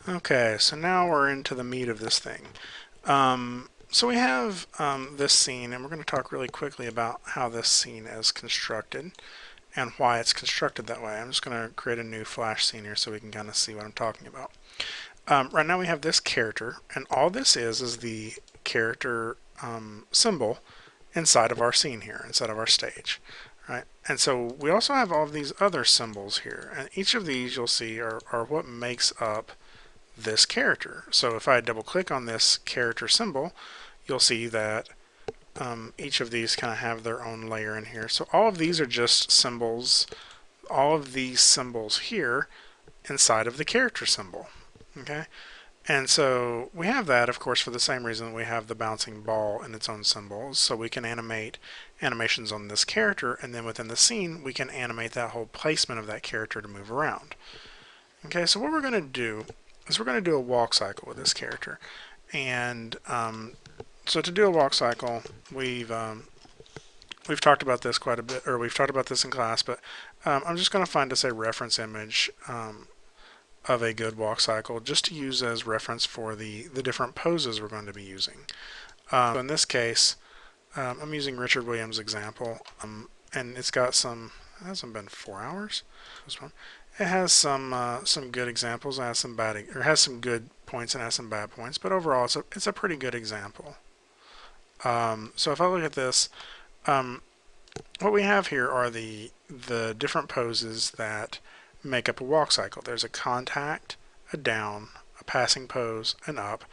Okay, so now we're into the meat of this thing. So we have this scene, and we're going to talk really quickly about how this scene is constructed and why it's constructed that way. I'm just going to create a new flash scene here so we can kind of see what I'm talking about. Right now we have this character, and all this is the character symbol inside of our scene here, inside of our stage. Right? And so we also have all of these other symbols here, and each of these you'll see are what makes up this character. So if I double click on this character symbol, you'll see that each of these kind of have their own layer in here. So all of these are just symbols, all of these symbols here inside of the character symbol. Okay, and so we have that, of course, for the same reason we have the bouncing ball in its own symbols. So we can animate animations on this character, and then within the scene, we can animate that whole placement of that character to move around. Okay, so what we're going to do is we're going to do a walk cycle with this character. And so to do a walk cycle, we've talked about this quite a bit, or we've talked about this in class, but I'm just going to find us a reference image of a good walk cycle just to use as reference for the different poses we're going to be using. So in this case, I'm using Richard Williams' example, and it's got some, it hasn't been 4 hours. This one. It has some good examples, it has some bad, or has some good points and has some bad points, but overall it's a pretty good example. So if I look at this, what we have here are the different poses that make up a walk cycle. There's a contact, a down, a passing pose, an up,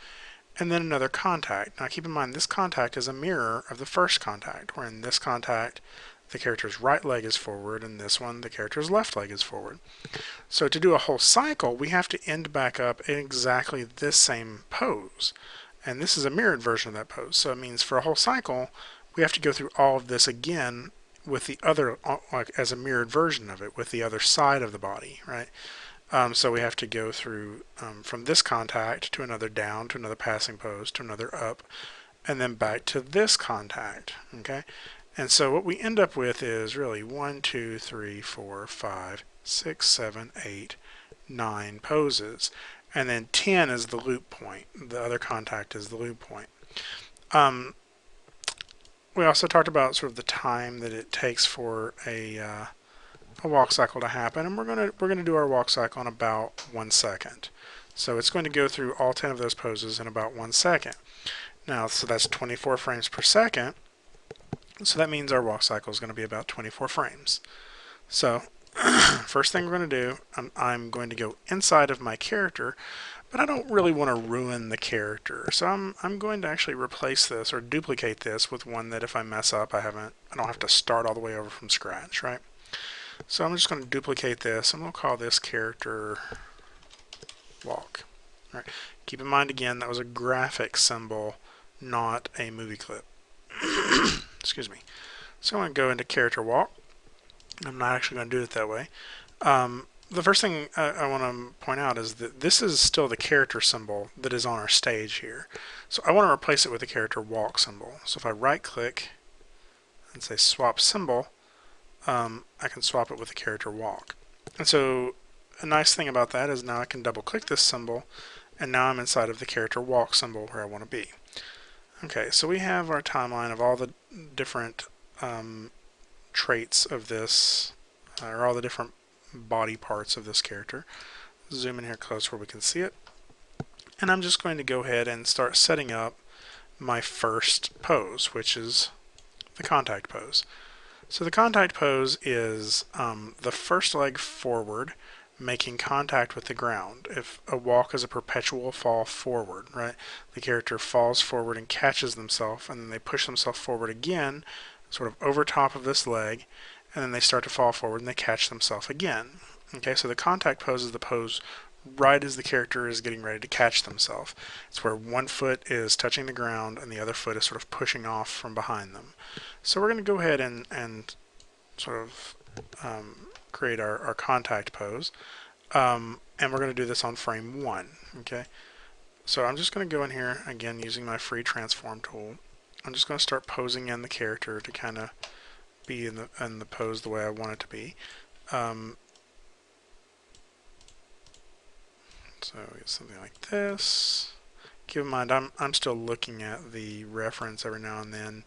and then another contact. Now keep in mind this contact is a mirror of the first contact, where in this contact the character's right leg is forward, and this one the character's left leg is forward. So to do a whole cycle, we have to end back up in exactly this same pose. And this is a mirrored version of that pose. So it means for a whole cycle, we have to go through all of this again with the other, like as a mirrored version of it, with the other side of the body, right? So we have to go through from this contact to another down, to another passing pose, to another up, and then back to this contact, okay? And so what we end up with is really 1, 2, 3, 4, 5, 6, 7, 8, 9 poses. And then 10 is the loop point. The other contact is the loop point. We also talked about sort of the time that it takes for a walk cycle to happen, and we're gonna do our walk cycle in about 1 second. So it's going to go through all 10 of those poses in about 1 second. Now, so that's 24 frames per second. So that means our walk cycle is going to be about 24 frames. So first thing we're going to do, I'm going to go inside of my character, but I don't really want to ruin the character. So I'm going to actually replace this or duplicate this with one that if I mess up, I don't have to start all the way over from scratch, right? So I'm just going to duplicate this, and we'll call this character walk. All right. Keep in mind again that was a graphic symbol, not a movie clip. Excuse me. So I'm going to go into character walk. I'm not actually going to do it that way. The first thing I want to point out is that this is still the character symbol that is on our stage here. So I want to replace it with the character walk symbol. So if I right click and say swap symbol, I can swap it with the character walk. And so a nice thing about that is now I can double click this symbol, and now I'm inside of the character walk symbol where I want to be. Okay, so we have our timeline of all the different traits of this, or all the different body parts of this character. Zoom in here close where we can see it. And I'm just going to go ahead and start setting up my first pose, which is the contact pose. So the contact pose is the first leg forward, making contact with the ground. If a walk is a perpetual fall forward, right? The character falls forward and catches themselves, and then they push themselves forward again, sort of over top of this leg, and then they start to fall forward and they catch themselves again. Okay, so the contact pose is the pose right as the character is getting ready to catch themselves. It's where one foot is touching the ground and the other foot is sort of pushing off from behind them. So we're going to go ahead and sort of create our contact pose. And we're going to do this on frame 1. Okay, so I'm just going to go in here again using my free transform tool. I'm just going to start posing in the character to kind of be in the pose the way I want it to be. So So we get something like this. Keep in mind, I'm still looking at the reference every now and then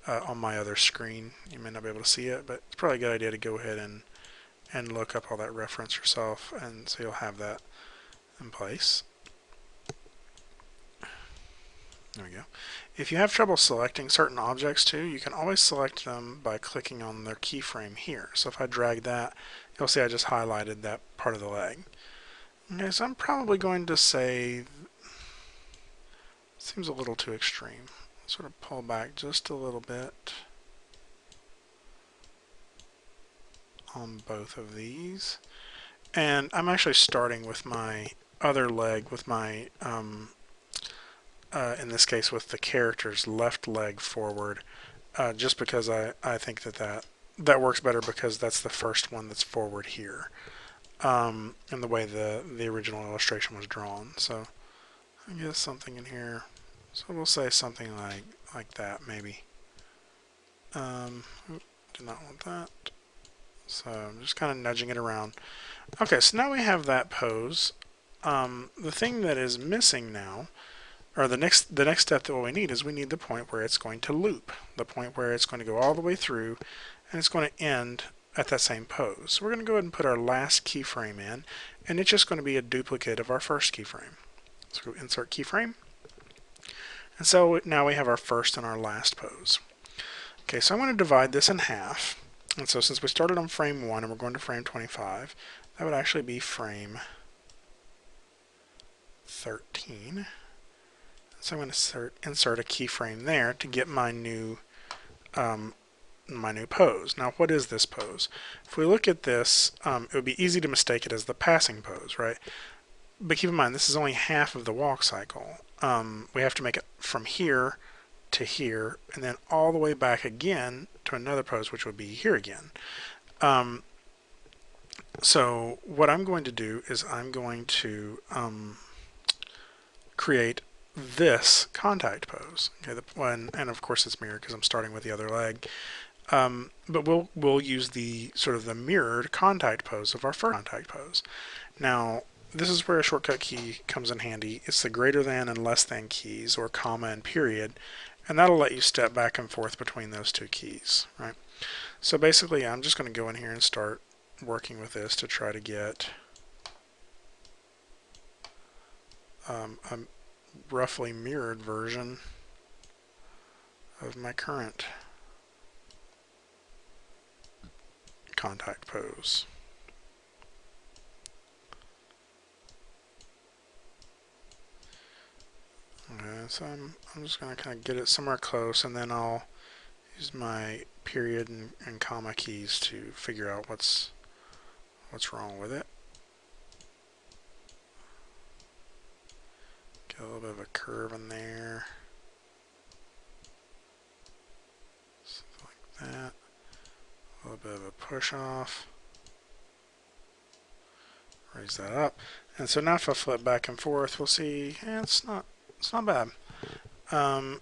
on my other screen. You may not be able to see it, but it's probably a good idea to go ahead and look up all that reference yourself, and so you'll have that in place. There we go. If you have trouble selecting certain objects too, you can always select them by clicking on their keyframe here. So if I drag that, you'll see I just highlighted that part of the leg. Okay, so I'm probably going to say, seems a little too extreme. Sort of pull back just a little bit on both of these. And I'm actually starting with my other leg, with my in this case with the character's left leg forward, just because I think that works better because that's the first one that's forward here, and the way the original illustration was drawn. So I guess something in here. So we'll say something like that maybe. Do not want that. So I'm just kind of nudging it around. Okay, so now we have that pose. The thing that is missing now, or the next step that we need is we need the point where it's going to loop, the point where it's going to go all the way through and it's going to end at that same pose. So we're going to go ahead and put our last keyframe in, and it's just going to be a duplicate of our first keyframe. So we'll insert keyframe, and so now we have our first and our last pose. Okay, so I'm going to divide this in half, and so since we started on frame 1 and we're going to frame 25, that would actually be frame 13. So I'm going to insert a keyframe there to get my new pose. Now, what is this pose? If we look at this, it would be easy to mistake it as the passing pose, right? But keep in mind, this is only half of the walk cycle. We have to make it from here to here, and then all the way back again to another pose, which would be here again. So what I'm going to do is I'm going to create this contact pose. Okay, and of course it's mirrored because I'm starting with the other leg. But we'll use the sort of the mirrored contact pose of our first contact pose. Now, this is where a shortcut key comes in handy. It's the greater than and less than keys, or comma and period, and that'll let you step back and forth between those two keys, right? So basically, I'm just going to go in here and start working with this to try to get a roughly mirrored version of my current contact pose. Okay, so I'm just going to kind of get it somewhere close, and then I'll use my period and comma keys to figure out what's wrong with it. Get a little bit of a curve in there. Something like that. A little bit of a push off. Raise that up. And so now if I flip back and forth, we'll see it's not bad. I'm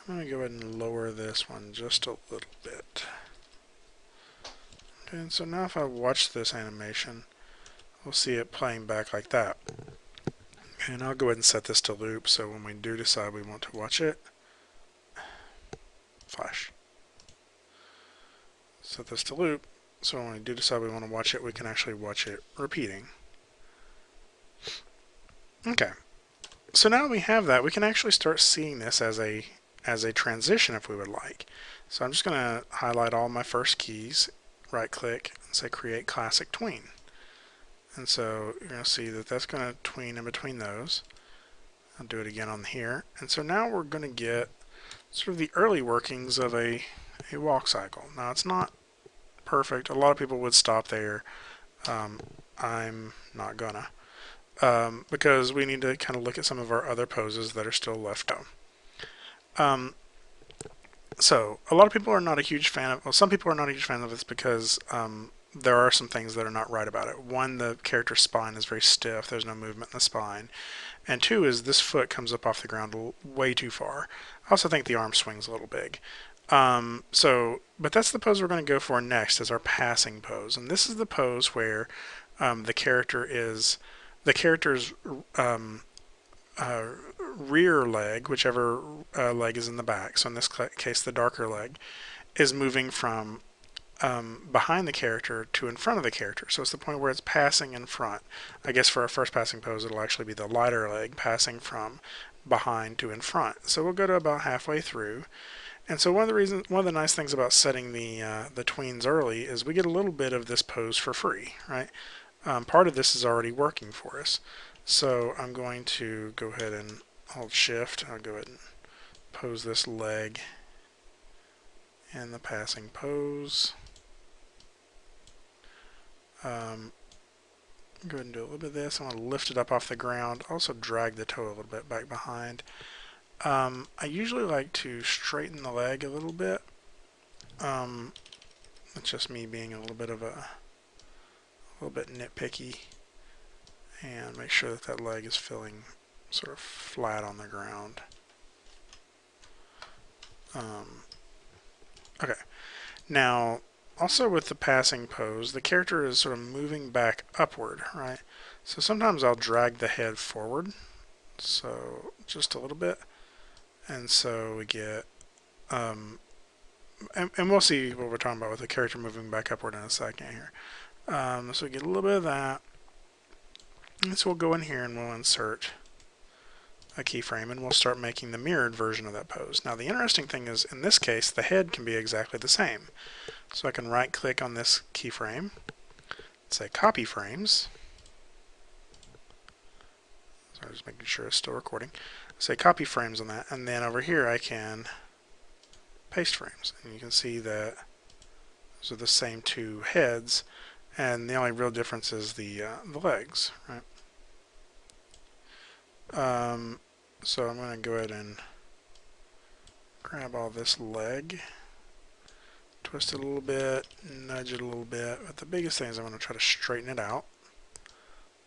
going to go ahead and lower this one just a little bit. Okay, and so now if I watch this animation, we'll see it playing back like that. Okay, and I'll go ahead and set this to loop, so when we do decide we want to watch it, flash. Set this to loop, so when we do decide we want to watch it, we can actually watch it repeating. Okay, so now that we have that, we can actually start seeing this as a transition if we would like. So I'm just going to highlight all my first keys, right click, and say create classic tween. And so you're going to see that that's going to tween in between those. I'll do it again on here. And so now we're going to get sort of the early workings of a walk cycle. Now it's not perfect. A lot of people would stop there. I'm not gonna. Because we need to kind of look at some of our other poses that are still left out. So a lot of people are not a huge fan of, well, some people are not a huge fan of this because there are some things that are not right about it. One, the character's spine is very stiff. There's no movement in the spine. And two is this foot comes up off the ground way too far. I also think the arm swing's a little big. But that's the pose we're going to go for next as our passing pose. And this is the pose where the character's uh, rear leg, whichever leg is in the back, so in this case the darker leg, is moving from behind the character to in front of the character. So it's the point where it's passing in front. I guess for our first passing pose, it'll actually be the lighter leg passing from behind to in front. So we'll go to about halfway through. And so one of the nice things about setting the tweens early is we get a little bit of this pose for free, right? Part of this is already working for us. So I'm going to go ahead and hold Shift. I'll go ahead and pose this leg in the passing pose. Go ahead and do a little bit of this. I'm going to lift it up off the ground. Also drag the toe a little bit back behind. I usually like to straighten the leg a little bit. That's just me being a little bit nitpicky, and make sure that that leg is feeling sort of flat on the ground. Okay. Now, also with the passing pose, the character is sort of moving back upward, right? So sometimes I'll drag the head forward, so just a little bit. And so we get, and we'll see what we're talking about with the character moving back upward in a second here. So we get a little bit of that. And so we'll go in here and we'll insert a keyframe and we'll start making the mirrored version of that pose. Now the interesting thing is, in this case, the head can be exactly the same. So I can right click on this keyframe, say copy frames. So I'm just making sure it's still recording. Say copy frames on that, and then over here I can paste frames, and you can see that those are the same two heads, and the only real difference is the legs, right? So I'm going to go ahead and grab all this leg, twist it a little bit, nudge it a little bit, but the biggest thing is I'm going to try to straighten it out.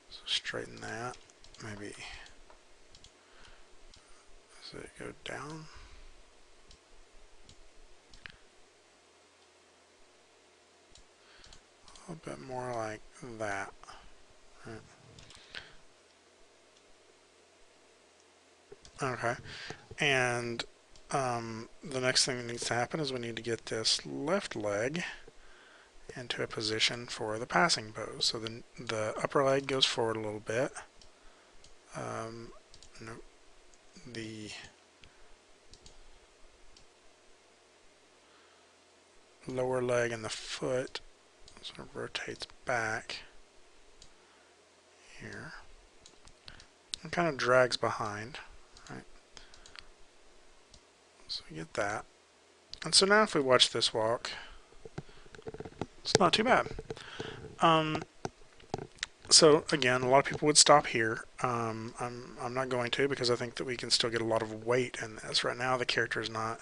So straighten that, maybe. So it go down. A little bit more like that. Right. Okay. And the next thing that needs to happen is we need to get this left leg into a position for the passing pose. So the upper leg goes forward a little bit. Nope. The lower leg and the foot sort of rotates back here and kind of drags behind, right? So we get that. And so now if we watch this walk, it's not too bad. So again, a lot of people would stop here. I'm not going to, because I think that we can still get a lot of weight in this. Right now the character is not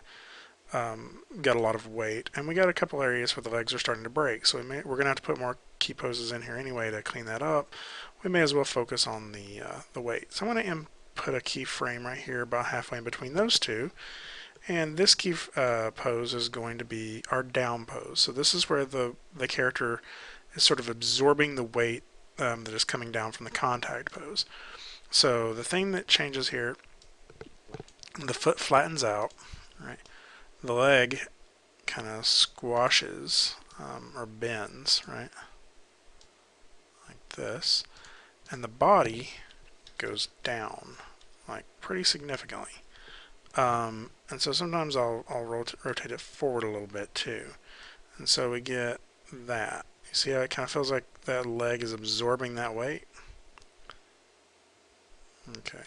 got a lot of weight, and we got a couple areas where the legs are starting to break, so we're going to have to put more key poses in here anyway to clean that up. We may as well focus on the weight. So I'm going to input a keyframe right here about halfway in between those two, and this key pose is going to be our down pose. So this is where the character is sort of absorbing the weight that is coming down from the contact pose. So the thing that changes here, the foot flattens out, right? The leg kind of squashes or bends, right? Like this. And the body goes down, like pretty significantly. And so sometimes I'll rotate it forward a little bit too. And so we get that. You see how it kind of feels like that leg is absorbing that weight? Okay.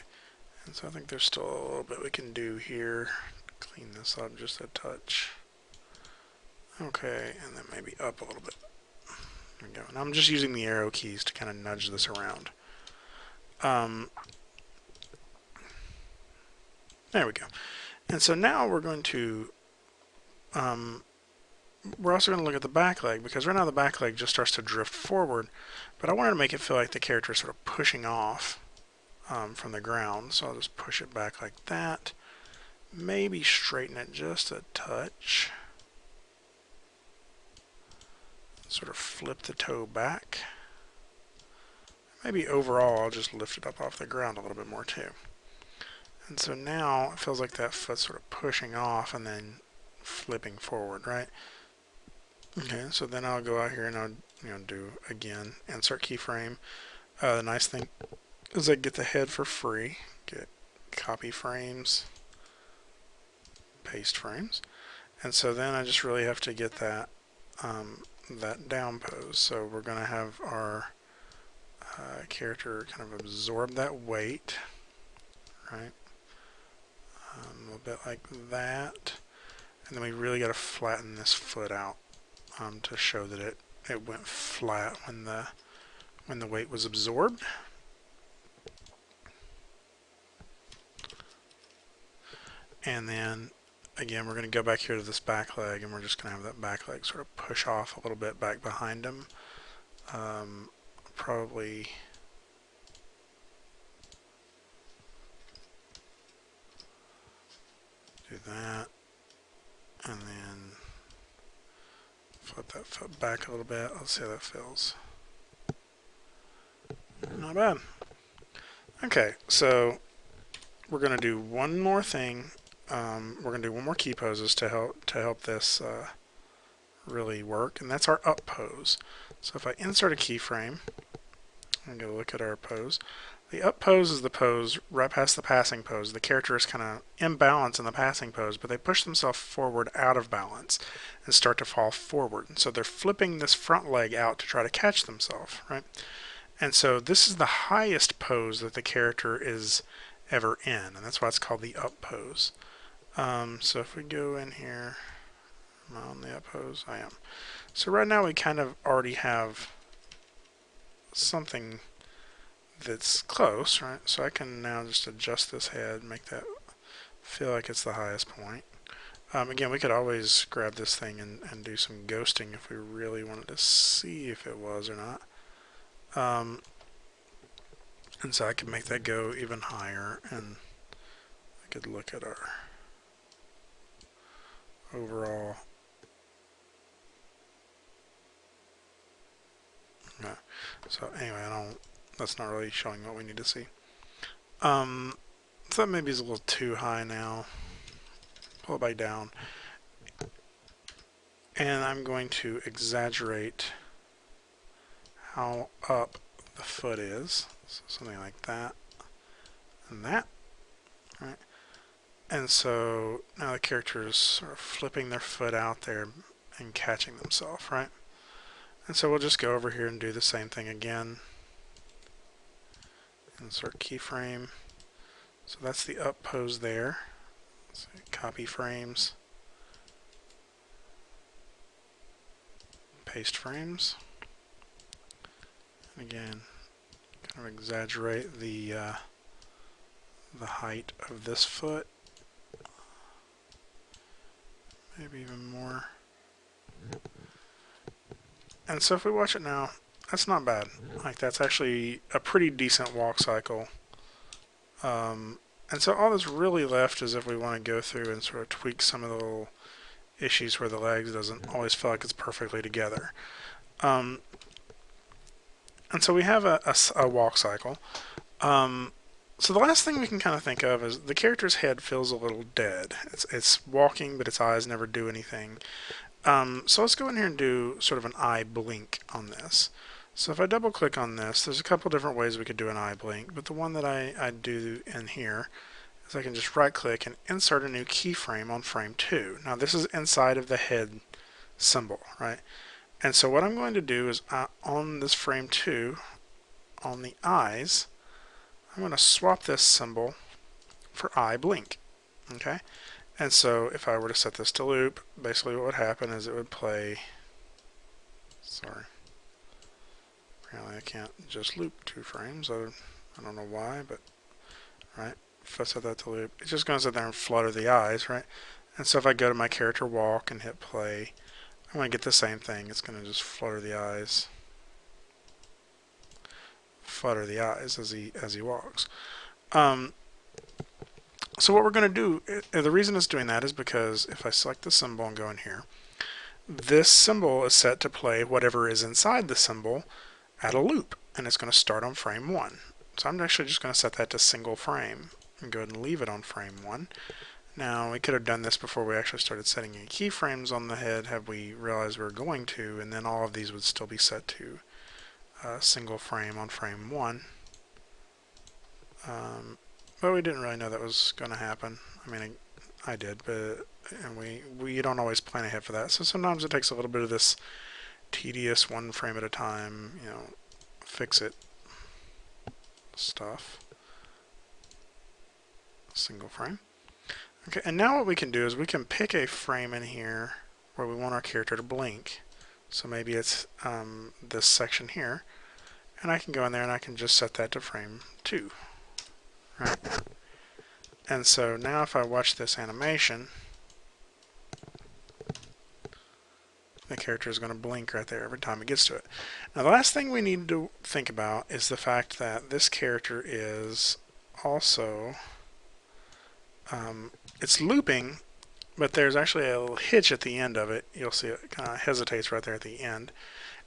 And so I think there's still a little bit we can do here. Clean this up just a touch. Okay, and then maybe up a little bit. There we go. And I'm just using the arrow keys to kind of nudge this around. There we go. And so now we're going to, we're also going to look at the back leg, because right now the back leg just starts to drift forward, but I wanted to make it feel like the character is sort of pushing off from the ground. So I'll just push it back like that. maybe straighten it just a touch. Sort of flip the toe back. Maybe overall I'll just lift it up off the ground a little bit more too. And so now it feels like that foot's sort of pushing off and then flipping forward, right? Okay, so then I'll go out here and I'll do again insert keyframe. The nice thing is I get the head for free. Get copy frames, paste frames, and so then I just really have to get that that down pose. So we're going to have our character kind of absorb that weight, right? A little bit like that, and then we really got to flatten this foot out to show that it went flat when the weight was absorbed. And then again, we're going to go back here to this back leg, and we're just going to have that back leg sort of push off a little bit back behind him. Probably do that, and then flip that foot back a little bit. Let's see how that feels. Not bad. Okay, so we're going to do one more thing. We're going to do one more key poses to help this really work, and that's our up pose. So if I insert a keyframe, I'm going to look at our pose. The up pose is the pose right past the passing pose. The character is kind of imbalanced in the passing pose, but they push themselves forward out of balance and start to fall forward. And so they're flipping this front leg out to try to catch themselves, right? And so this is the highest pose that the character is ever in, and that's why it's called the up pose. So if we go in here, am I on the up pose? I am. So right now we kind of already have something that's close, right? So I can now just adjust this head, make that feel like it's the highest point. Again, we could always grab this thing and do some ghosting if we really wanted to see if it was or not. And so I could make that go even higher, and I could look at our overall. Yeah. So anyway, that's not really showing what we need to see. So that maybe is a little too high now. Pull it back down. And I'm going to exaggerate how up the foot is. So something like that. And that. Right. And so now the character is sort of flipping their foot out there and catching themselves, right? And so we'll just go over here and do the same thing again. Insert keyframe. So that's the up pose there. So copy frames. Paste frames. And again, kind of exaggerate the height of this foot. Maybe even more. And so if we watch it now, that's not bad. Like, that's actually a pretty decent walk cycle. And so all that's really left is if we want to go through and sort of tweak some of the little issues where the legs doesn't always feel like it's perfectly together. And so we have a walk cycle. So the last thing we can kind of think of is the character's head feels a little dead. It's walking, but its eyes never do anything. So let's go in here and do sort of an eye blink on this. So if I double click on this, there's a couple different ways we could do an eye blink, but the one that I do in here is I can just right click and insert a new keyframe on frame 2. Now this is inside of the head symbol, right? And so what I'm going to do is on this frame 2, on the eyes, I'm going to swap this symbol for eye blink, okay? And so if I were to set this to loop, basically what would happen is it would play, sorry, apparently I can't just loop 2 frames, I don't know why, but, right, if I set that to loop, it's just going to sit there and flutter the eyes, right? And so if I go to my character walk and hit play, I'm going to get the same thing. It's going to just flutter the eyes as he walks. So what we're going to do, the reason it's doing that is because if I select the symbol and go in here, this symbol is set to play whatever is inside the symbol at a loop, and it's going to start on frame 1. So I'm actually just going to set that to single frame and go ahead and leave it on frame 1. Now, we could have done this before we actually started setting any keyframes on the head, had we realized we were going to, and then all of these would still be set to single frame on frame 1. But we didn't really know that was going to happen. I mean, I did, but and we don't always plan ahead for that. So sometimes it takes a little bit of this tedious one frame at a time, fix it stuff. Single frame. Okay, and now what we can do is we can pick a frame in here where we want our character to blink. So maybe it's this section here, and I can go in there and I can just set that to frame 2. Right? And so now if I watch this animation, the character is going to blink right there every time it gets to it. Now the last thing we need to think about is the fact that this character is also, it's looping, but there's actually a little hitch at the end of it. You'll see it kind of hesitates right there at the end.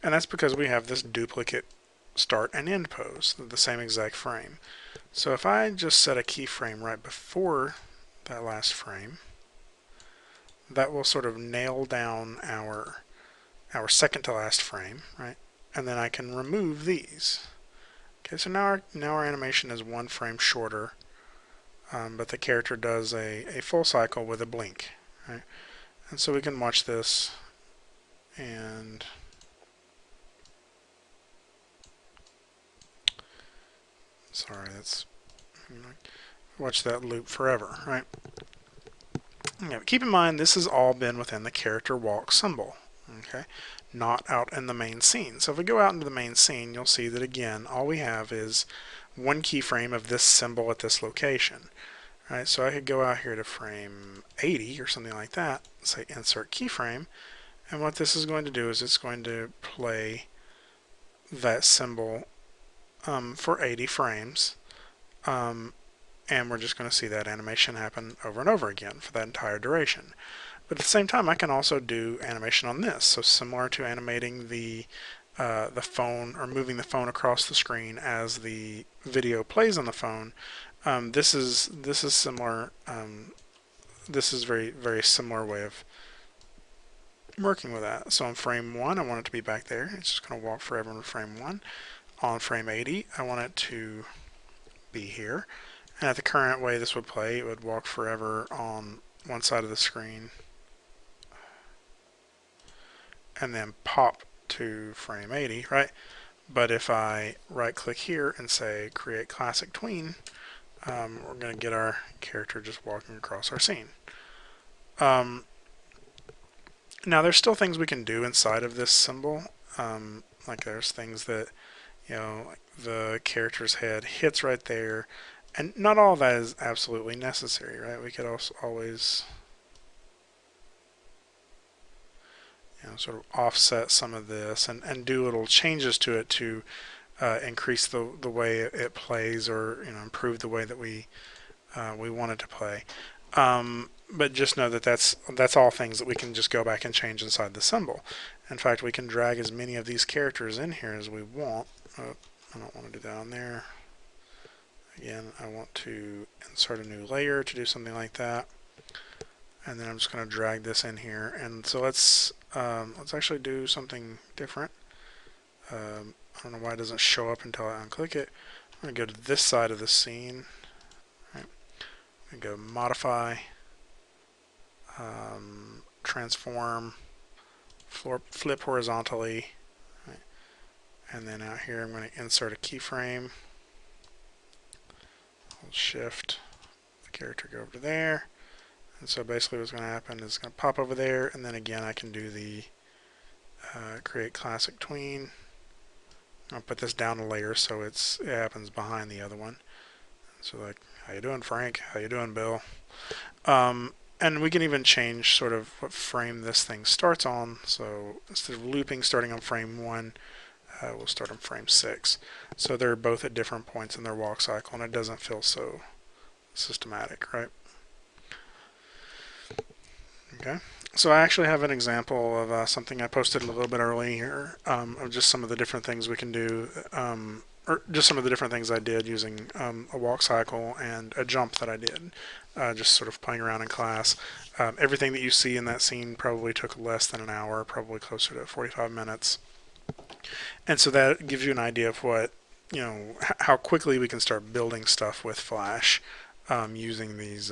And that's because we have this duplicate start and end pose, the same exact frame. So if I just set a keyframe right before that last frame, that will sort of nail down our second to last frame, right? And then I can remove these. Okay, so now our animation is 1 frame shorter, but the character does a full cycle with a blink, right? And so we can watch this and watch that loop forever, right? Okay, keep in mind this has all been within the character walk symbol, okay, not out in the main scene. So if we go out into the main scene, you'll see that again all we have is 1 keyframe of this symbol at this location. Right, so I could go out here to frame 80 or something like that, say insert keyframe, and what this is going to do is it's going to play that symbol for 80 frames, and we're just going to see that animation happen over and over again for that entire duration. But at the same time, I can also do animation on this, so similar to animating the phone or moving the phone across the screen as the video plays on the phone. This is similar. This is very similar way of working with that. So on frame 1, I want it to be back there. It's just going to walk forever in frame 1. On frame 80, I want it to be here. And at the current way this would play, it would walk forever on one side of the screen, and then pop to frame 80, right? But if I right-click here and say Create Classic Tween, we're going to get our character just walking across our scene. Now there's still things we can do inside of this symbol. Like there's things that, like the character's head hits right there, and not all of that is absolutely necessary, right? We could also always sort of offset some of this and do little changes to it to increase the way it plays, or improve the way that we want it to play. But just know that that's all things that we can just go back and change inside the symbol. In fact, we can drag as many of these characters in here as we want. I don't want to do that on there. Again, I want to insert a new layer to do something like that. And then I'm just going to drag this in here. And so let's actually do something different. I don't know why it doesn't show up until I unclick it. I'm going to go to this side of the scene. Right. I'm going to go Modify, Transform, Flip horizontally. Right. And then out here I'm going to insert a keyframe. Hold Shift, the character go over to there. And so basically what's going to happen is it's going to pop over there, and then again I can do the Create Classic Tween. I'll put this down a layer so it happens behind the other one. So like, how you doing, Frank? How you doing, Bill? And we can even change sort of what frame this thing starts on. So instead of looping starting on frame 1, we'll start on frame 6. So they're both at different points in their walk cycle, and it doesn't feel so systematic, right? Okay, so I actually have an example of something I posted a little bit earlier, of just some of the different things we can do, or just some of the different things I did using a walk cycle and a jump that I did, just sort of playing around in class. Everything that you see in that scene probably took less than an hour, probably closer to 45 minutes. And so that gives you an idea of what, how quickly we can start building stuff with Flash, using these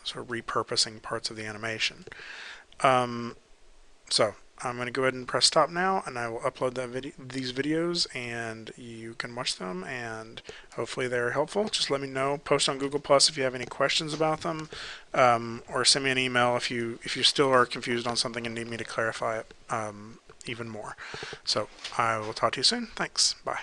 sort of repurposing parts of the animation. So I'm going to go ahead and press stop now, and I will upload these videos, and you can watch them, and hopefully they're helpful. Just let me know. Post on Google Plus if you have any questions about them, or send me an email if you still are confused on something and need me to clarify it even more. So I will talk to you soon. Thanks. Bye.